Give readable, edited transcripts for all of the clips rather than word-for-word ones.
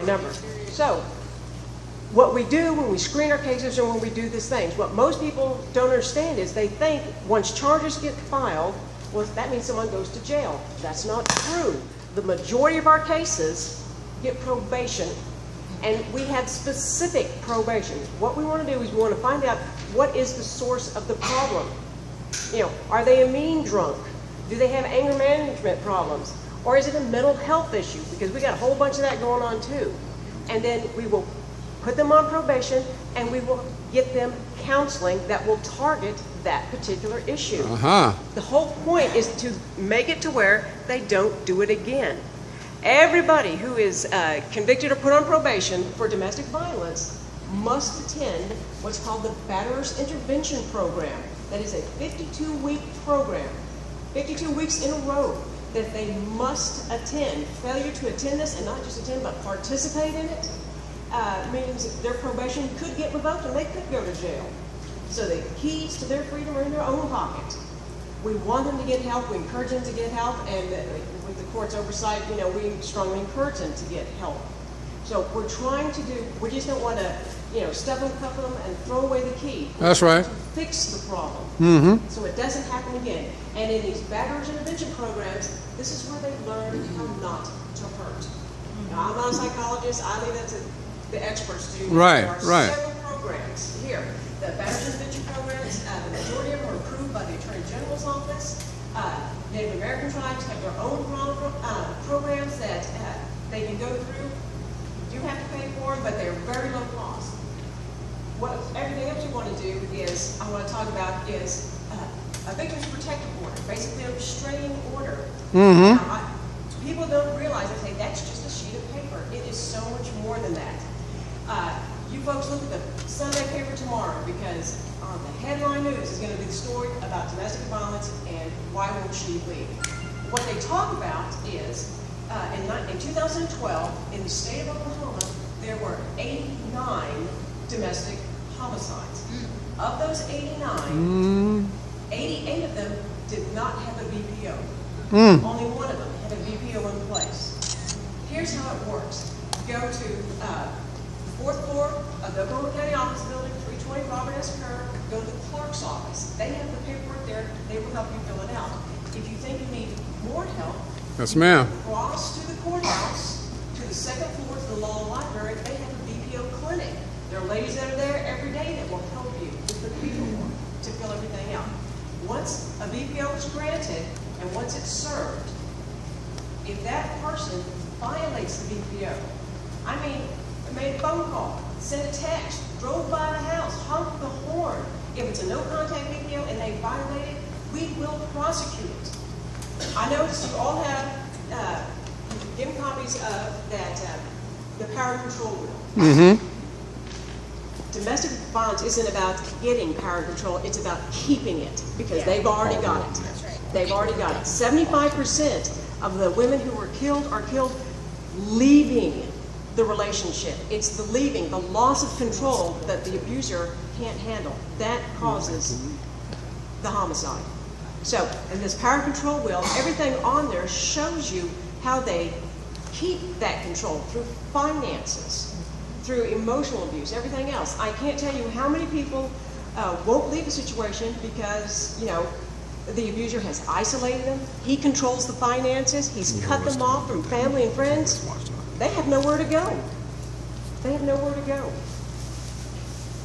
number. So what we do when we screen our cases and when we do these things, what most people don't understand is they think once charges get filed, well, that means someone goes to jail. That's not true. The majority of our cases get probation, and we have specific probation. What we want to do is we want to find out what is the source of the problem. You know, are they a mean drunk? Do they have anger management problems? Or is it a mental health issue? Because we got a whole bunch of that going on too. And then we will put them on probation and we will get them counseling that will target that particular issue. The whole point is to make it to where they don't do it again. Everybody who is convicted or put on probation for domestic violence must attend what's called the Batterers Intervention Program. That is a 52-week program, 52 weeks in a row that they must attend. Failure to attend this, and not just attend, but participate in it, means that their probation could get revoked and they could go to jail. So the keys to their freedom are in their own pocket. We want them to get help, we encourage them to get help, and with the court's oversight, you know, we strongly encourage them to get help. So we're trying to do, we just don't want to, you know, stuff them, cuff them, and throw away the key. That's right. To fix the problem, so it doesn't happen again. And in these batterers intervention programs, this is where they learn how not to hurt. Now, I'm not a psychologist. I leave that to the experts to do. Right, there are right. several programs here. The batterers intervention programs, the majority of them are approved by the Attorney General's office. Native American tribes have their own programs that they can go through. You do have to pay for them, but they're very low cost. What everything else you want to do is, I want to talk about is a victim's protective order, basically a restraining order. Now, people don't realize, they say, that's just a sheet of paper. It is so much more than that. You folks look at the Sunday paper tomorrow, because the headline news is going to be the story about domestic violence and why won't she leave. What they talk about is, in 2012, in the state of Oklahoma, there were 89 domestic homicides. Of those 89, 88 of them did not have a BPO. Only one of them had a BPO in place. Here's how it works. Go to the 4th floor of the Oklahoma County Office Building, 320 Robert S. Kerr, go to the clerk's office. They have the paperwork there. They will help you fill it out. If you think you need more help, yes, ma'am. Cross to the courthouse, to the 2nd floor, to the law library. They have a BPO clinic. There are ladies that are there every day that will help you with the paperwork to fill everything out. Once a BPO is granted and once it's served, if that person violates the BPO, I mean, made a phone call, sent a text, drove by the house, honked the horn. If it's a no-contact BPO and they violate it, we will prosecute it. I noticed you all have given copies of that, the power control wheel. Domestic violence isn't about getting power control, it's about keeping it, because they've already got it. That's right. They've already got it. 75% of the women who were killed are killed leaving the relationship. It's the leaving, the loss of control that the abuser can't handle. That causes the homicide. So, in this power control wheel, everything on there shows you how they keep that control through finances, through emotional abuse, everything else. I can't tell you how many people won't leave a situation because, you know, the abuser has isolated them. He controls the finances. He's cut them off from family and friends. They have nowhere to go. They have nowhere to go.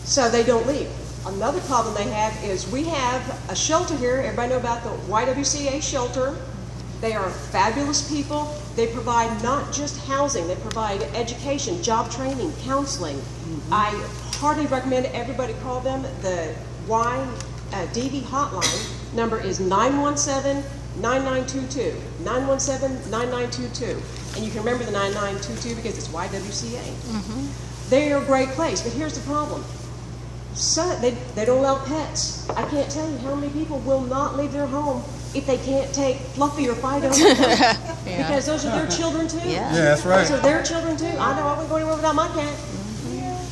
So they don't leave. Another problem they have is we have a shelter here. Everybody know about the YWCA shelter. They are fabulous people. They provide not just housing, they provide education, job training, counseling. I heartily recommend everybody call them. The YDV hotline number is 917-9922. 917-9922. And you can remember the 9922 because it's YWCA. They are a great place, but here's the problem. So they don't allow pets. I can't tell you how many people will not leave their home if they can't take Fluffy or Fido with them. Because those are their children too. Yeah, that's right. Those are their children too. I know I wouldn't go anywhere without my cat.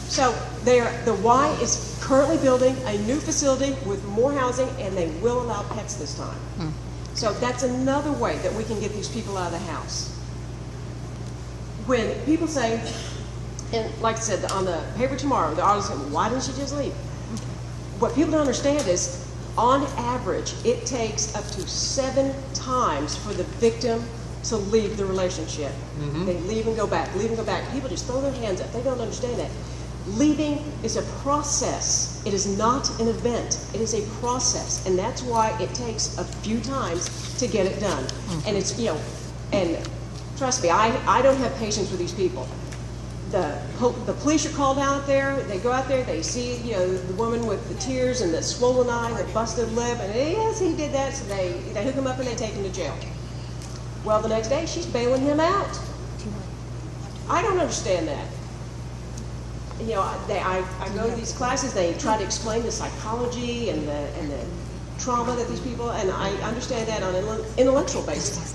So the Y is currently building a new facility with more housing, and they will allow pets this time. So that's another way that we can get these people out of the house. When people say, And like I said, on the paper tomorrow, the artist said, why didn't she just leave? What people don't understand is, on average, it takes up to 7 times for the victim to leave the relationship. They leave and go back, leave and go back. People just throw their hands up. They don't understand that. Leaving is a process. It is not an event. It is a process. And that's why it takes a few times to get it done. And it's, you know, and trust me, I don't have patience with these people. The police are called out there. They go out there. They see, you know, the woman with the tears and the swollen eye, the busted lip, and yes, he did that. So they hook him up and they take him to jail. Well, the next day she's bailing him out. I don't understand that. You know, I go to these classes. They try to explain the psychology and the trauma that these people, and I understand that on an intellectual basis.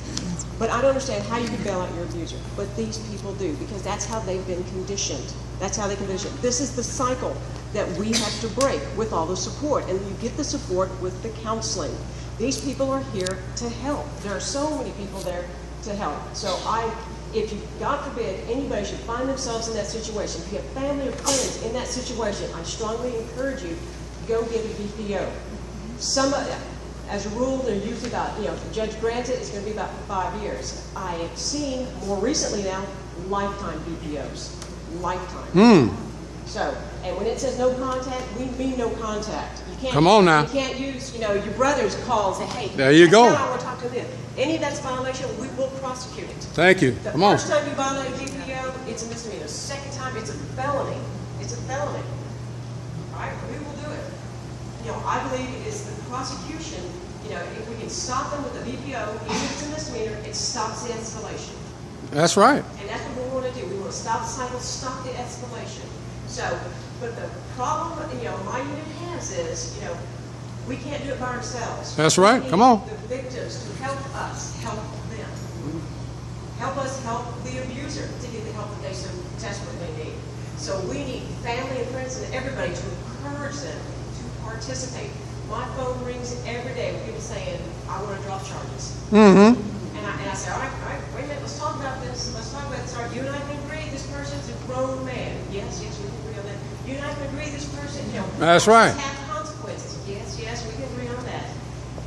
But I don't understand how you can bail out your abuser. But these people do, because that's how they've been conditioned. That's how they condition. This is the cycle that we have to break with all the support. And you get the support with the counseling. These people are here to help. There are so many people there to help. So if you, God forbid, anybody should find themselves in that situation, if you have family or friends in that situation, I strongly encourage you, go get a BPO. As a rule, they're usually about, you know, if the judge grants it, it's going to be about 5 years. I have seen more recently now, lifetime BPOs. Lifetime. So, and when it says no contact, we mean no contact. You can't, come on now. You can't use, you know, your brother's calls and say, hey, there you go. I want to talk to them. Any of that's violation, we will prosecute it. Thank you. The Come on. first time you violate a BPO, it's a misdemeanor. The second time, it's a felony. It's a felony. All right, we will do it. You know, I believe it's the prosecution. You know, if we can stop them with the BPO, even if it's a misdemeanor, it stops the escalation. That's right. And that's what we want to do. We want to stop the cycle, stop the escalation. So, but the problem, you know, my unit has is, you know, we can't do it by ourselves. That's right. Come on. The victims to help us, help them. Help us help the abuser to get the help that they so desperately need. So we need family and friends and everybody to encourage them to participate. My phone rings every day with people saying, I want to drop charges. And I say, all right, wait a minute, let's talk about this. Let's talk about this. All right, you and I can agree this person's a grown man. Yes, we can agree on that. You and I can agree this person, you know, that's right. Have consequences. Yes, we can agree on that.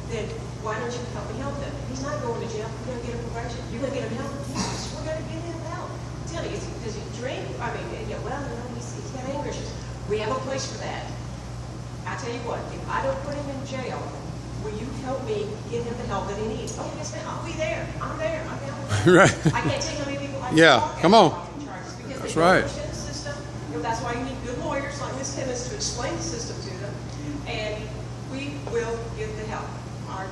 Then why don't you help me help them? He's not going to jail. We're going to get him probation. You're going to get him help? Yes, we're going to get him help. Tell me, does he drink? I mean, you know, well, you know, he's got anger issues. We have a place for that. I tell you what, if I don't put him in jail, will you help me get him the help that he needs? Oh, yes, ma'am, I'll be there. I'm there. Right. I can't tell you how many people I come on. That's right. The system. You know, that's why you need good lawyers like Ms. Timmons to explain the system to them, and we will give the help. Our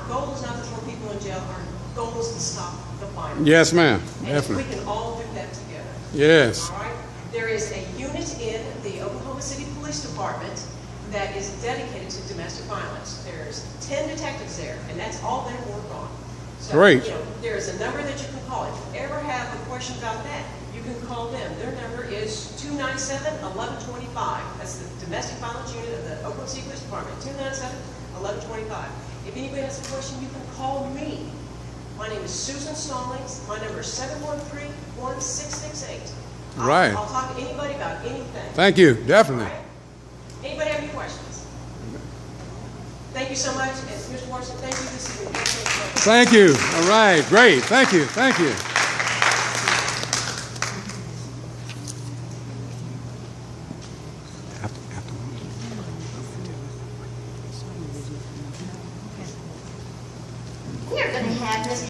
goal is not to throw people in jail. Our goal is to stop the violence. Yes, ma'am. And Definitely. we can all do that together. Yes. All right. There is a unit in the Oklahoma City Police Department that is dedicated to domestic violence. There's 10 detectives there, and that's all they work on. So, great. You know, there's a number that you can call. If you ever have a question about that, you can call them. Their number is 297-1125. That's the domestic violence unit of the Oklahoma City Police Department, 297-1125. If anybody has a question, you can call me. My name is Susan Stallings. My number is 713-1668. Right. I'll talk to anybody about anything. Thank you. Definitely. Anybody have any questions? Thank you so much. And Mr. Morrison, thank you. This has been great. Thank you. All right. Great. Thank you. Thank you. We're going to have Mr.